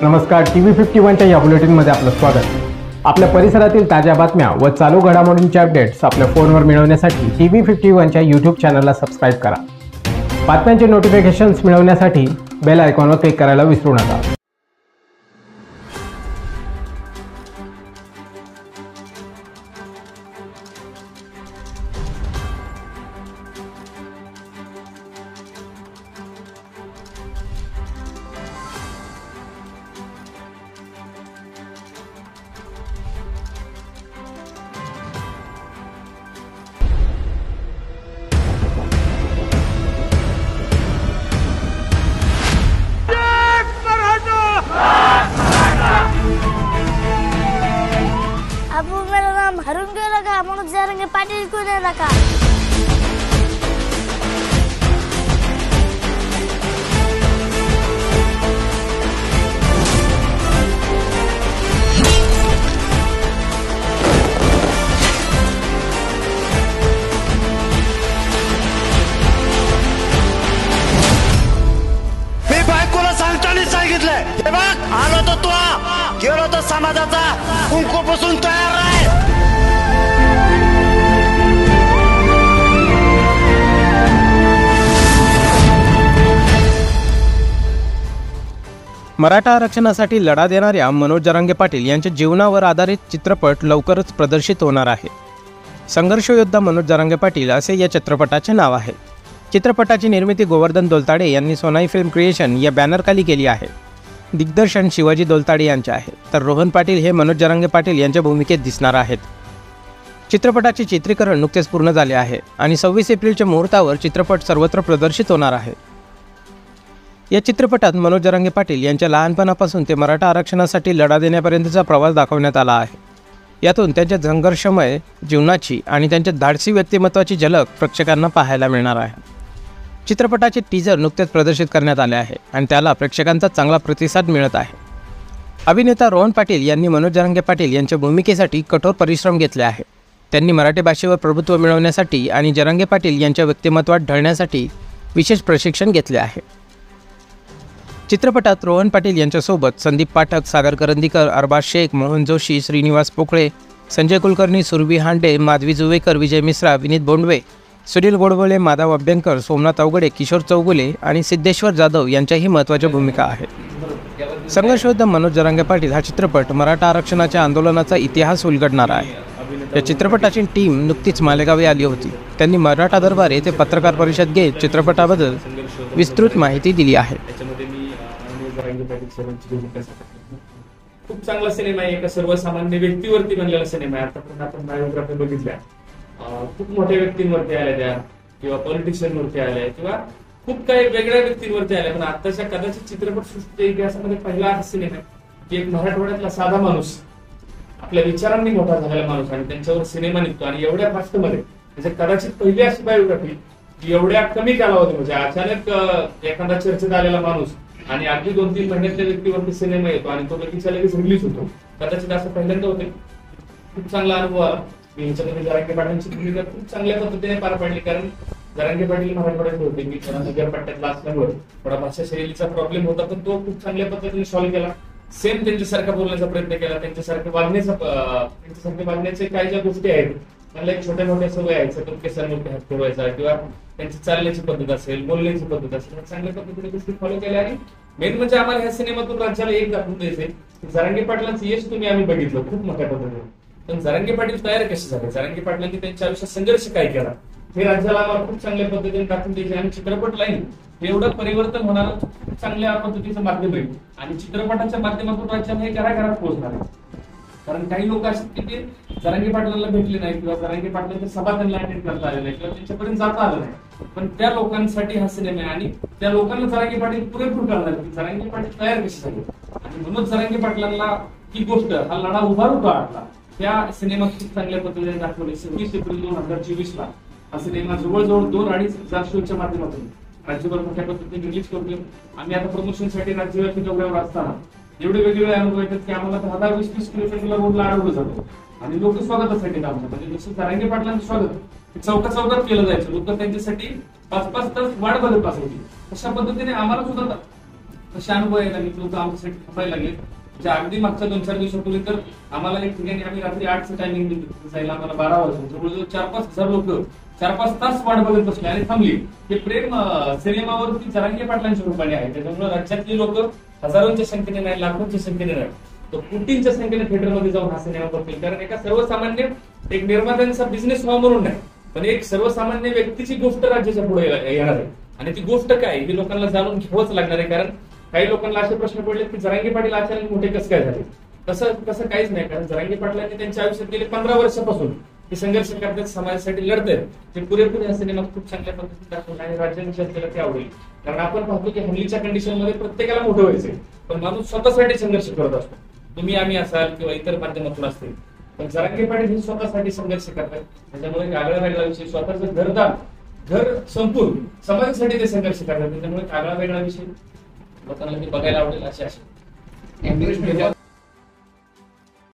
नमस्कार, TV 51च्या या बुलेटिनमध्ये आपलं स्वागत। आपल्या परिसरातील ताज्या बातम्या व चालू घडामोडींचे अपडेट्स आपल्या फोनवर मिळवण्यासाठी TV 51च्या YouTube चॅनलला सबस्क्राइब करा। बातम्यांचे नोटिफिकेशन्स मिळवण्यासाठी बेल आयकॉनवर क्लिक करायला विसरू नका। अबू मेरा नाम हरुण लगा मनोज जरंगे पाटिल को ने रखा। मी बायकोला सांगितलंय हे बघ, आलो तर तू गेलो तर समाजाचा कुंकूपासून तयार आहे। मराठा आरक्षणासाठी लढा देणाऱ्या मनोज जरांगे पाटील यांच्या जीवनावर आधारित चित्रपट लवकरच प्रदर्शित होणार आहे। संघर्ष योद्धा मनोज जरांगे पाटील असे या चित्रपटाचे नाव आहे। चित्रपटाची निर्मिती गोवर्धन दोलताडे यांनी सोनाई फिल्म क्रिएशन या बॅनरखाली केली आहे। दिग्दर्शन शिवाजी दोलताडे यांचे आहे, तर रोहन पाटील हे मनोज जरांगे पाटील यांच्या भूमिकेत दिसणार आहेत। चित्रपटाचे चित्रीकरण नुकतेच पूर्ण झाले आहे आणि 26 एप्रिलच्या मुहूर्तावर चित्रपट सर्वत्र प्रदर्शित होणार आहे। या चित्रपटात मनोज जरांगे पाटील यांच्या लहानपणापासून ते मराठा आरक्षणासाठी लढा देण्यापर्यंतचा प्रवास दाखवण्यात आला आहे। यातून त्यांच्या संघर्षमय जीवनाची आणि त्यांच्या धाडसी व्यक्तिमत्वाची झलक प्रेक्षकांना पाहायला मिळणार आहे। चित्रपटाचे टीजर नुकतेच प्रदर्शित करण्यात आले आहे आणि त्याला प्रेक्षकांचा चांगला प्रतिसाद मिळत आहे। अभिनेता रोहन पाटील यांनी मनोज जरांगे पाटील यांच्या भूमिकेसाठी कठोर परिश्रम घेतले आहे। त्यांनी मराठी भाषेवर प्रभुत्व मिळवण्यासाठी आणि जरांगे पाटील यांच्या व्यक्तिमत्वात ढळण्यासाठी विशेष प्रशिक्षण घेतले आहे। चित्रपटात रोहन पाटील यांच्यासोबत संदीप पाठक, सागर करंदीकर, अरबाज शेख, मोहन जोशी, श्रीनिवास पोखळे, संजय कुलकर्णी, सुरभी हांडे, माधवी जुवेकर, विजय मिश्रा, विनीत बोंडवे, सुनील गोडबोले, माधव अभ्यंकर, सोमनाथ अवघडे, किशोर चौगुले आणि सिद्धेश्वर जाधव यांच्याही महत्त्वाच्या भूमिका आहेत। संघर्ष योद्धा मनोज जरांगे पाटील हा चित्रपट मराठा आरक्षणाच्या आंदोलनाचा इतिहास उलगडणारा आहे। या चित्रपटाची टीम नुकतीच मालेगावी आली होती। त्यांनी मराठा दरबार येथे पत्रकार परिषद घेत चित्रपटाबद्दल विस्तृत माहिती दिली आहे। खूप चांगला सिनेमा आहे, एका सर्वसामान्य व्यक्तीवरती बनलेला सिनेमा आहे। आतापर्यंत आपण बायोग्राफी बघितल्या, खूप मोठ्या व्यक्तींवरती आल्या त्या, किंवा पॉलिटिशियनवरती आल्या, किंवा खूप काही वेगळ्या व्यक्तींवरती आल्या। पण आताच्या कदाचित चित्रपट सृष्टीच्या इतिहासामध्ये पहिला हा सिनेमा आहे की एक मराठवाड्यातला साधा माणूस, आपल्या विचारांनी मोठा झालेला माणूस, आणि त्यांच्यावर सिनेमा निघतो आणि एवढ्या फास्ट मध्ये, म्हणजे कदाचित पहिली अशी बायोग्राफी की एवढ्या कमी कालावधी म्हणजे अचानक एखादा चर्चेत आलेला माणूस आणि अगदी 2-3 महिन्यातल्या व्यक्तीवरती सिनेमा येतो आणि तो लगेचच्या लगेच रिलीज होतो। कदाचित असं पहिल्यांदा होते। खूप चांगला अनुभव आला। मी ह्याच्यामध्ये जरांगे पाटलांची भूमिका खूप चांगल्या पद्धतीने पार पाडली, कारण जरांगे पाटील मराठवाड्यात होते, मी नगरपट्ट्यातला असल्यामुळे थोडा भाषा शैलीचा प्रॉब्लेम होता, पण तो खूप चांगल्या पद्धतीने सॉल्व्ह केला। सेम त्यांच्यासारखा बोलण्याचा प्रयत्न केला, त्यांच्यासारखे वागण्याचे काही ज्या गोष्टी आहेत, मला एक छोट्या मोठ्या सवय आहेत, सतत केसांवरती हात ठेवायचा, किंवा त्यांची चालण्याची पद्धत असेल, बोलण्याची पद्धत असेल, चांगल्या पद्धतीने गोष्टी फॉलो केल्या। आणि मेन म्हणजे आम्हाला ह्या सिनेमातून राज्याला एक दाखवून द्यायचंय, जरांगे पाटलांचं यश तुम्ही आम्ही बघितलं खूप मोठ्या पद्धतीने, पण जरांगे पाटील तयार कसे झाले, जरांगे पाटलांनी त्यांच्या आयुष्यात संघर्ष काय केला, हे राज्याला आम्हाला खूप चांगल्या पद्धतीने दाखवून द्यायचे। आणि चित्रपट लाईन एवढं परिवर्तन होणारं खूप चांगल्या पद्धतीचं माध्यम आहे, आणि चित्रपटाच्या माध्यमातून राज्याला हे घराघरात पोहोचणार आहे। कारण काही लोक असे की ते जरांगे पाटलांना भेटले नाही, किंवा जरांगे पाटलांच्या सभा त्यांना अटेंड करता आले नाही, किंवा त्यांच्यापर्यंत जाता आलं नाही, पण त्या लोकांसाठी हा सिनेमा आहे। आणि त्या लोकांना जरांगे पाटील पुरेपूर करणार की जरांगे पाटील तयार कसे झाले, आणि म्हणून जरांगे पाटलांना ही गोष्ट, हा लढा उभारू का आटला, त्या सिनेमात खूप चांगल्या पद्धतीने दाखवले। 26 एप्रिल 2024 हा सिनेमा जवळजवळ 2-2.5 शोच्या माध्यमातून राज्यभर मोठ्या पद्धतीने रिलीज करतोय। आम्ही आता प्रमोशनसाठी राज्यव्यापी दौऱ्यावर असताना एवढे वेगवेगळे अनुभव येतात की आम्हाला 10-20 किलोमीटरला रोडला अडवलं जातं, आणि लोक स्वागतासाठी थांबतात। म्हणजे जसं जरांगे पाटलांचं स्वागत चौकात केलं जायचं, लोक त्यांच्यासाठी 5-5 तास वाट बघत बसायची, अशा पद्धतीने आम्हाला सुद्धा कसे अनुभव यायला लागले, लोक आमच्यासाठी थांबायला लागले. म्हणजे अगदी मागच्या 2-4 दिवसापूर्वी तर आम्हाला एक ठिकाणी आम्ही रात्री 8चं टायमिंग दिलं, जायला आम्हाला 12 वाजता जवळजवळ 4-5 हजार लोक 4-5 तास वाट बघत बसले आणि थांबली. हे प्रेम सिनेमावरती जरांगे पाटलांच्या रूपाने आहे. त्याच्यामुळे राज्यातली लोक हजारोंच्या संख्येने नाही, लाखोंच्या संख्येने नाही, तर कोटींच्या संख्येने थिएटरमध्ये जाऊन हा सिनेमा बघतील. कारण एका सर्वसामान्य एक निर्मात्यांचा बिझनेस व्हावा म्हणून नाही, पण एक सर्वसामान्य व्यक्तीची गोष्ट राज्याच्या पुढे येणार आहे. आणि ती गोष्ट काय ही लोकांना जाणून घ्यावंच लागणार आहे. कारण काही लोकांना असे प्रश्न पडले की जरांगे पाटील अचानक मोठे कसं काय झाले. तसं काहीच नाही. कारण जरांगे पाटलांनी त्यांच्या आयुष्यात गेले 15 वर्षापासून ते संघर्ष करतात, समाजासाठी लढतात. ते पुरेपूर या सिनेमात खूप चांगल्या पद्धतीने दाखवलं आणि राज्याच्या जनतेला ते आवडेल. कारण आपण पाहतो की हल्लीच्या कंडिशनमध्ये प्रत्येकाला मोठं व्हायचंय, पण माणूस स्वतःसाठी संघर्ष करत असतो. तुम्ही आम्ही असाल किंवा इतर माध्यमातून असतील, पण जरांगे पाटील हे स्वतःसाठी संघर्ष करतात. त्याच्यामुळे आगळा वेगळा विषय, स्वतःचं घर संपून समाजासाठी ते संघर्ष करतात. त्याच्यामुळे आगळा वेगळा विषय लोकांना ते बघायला आवडेल अशी आशा.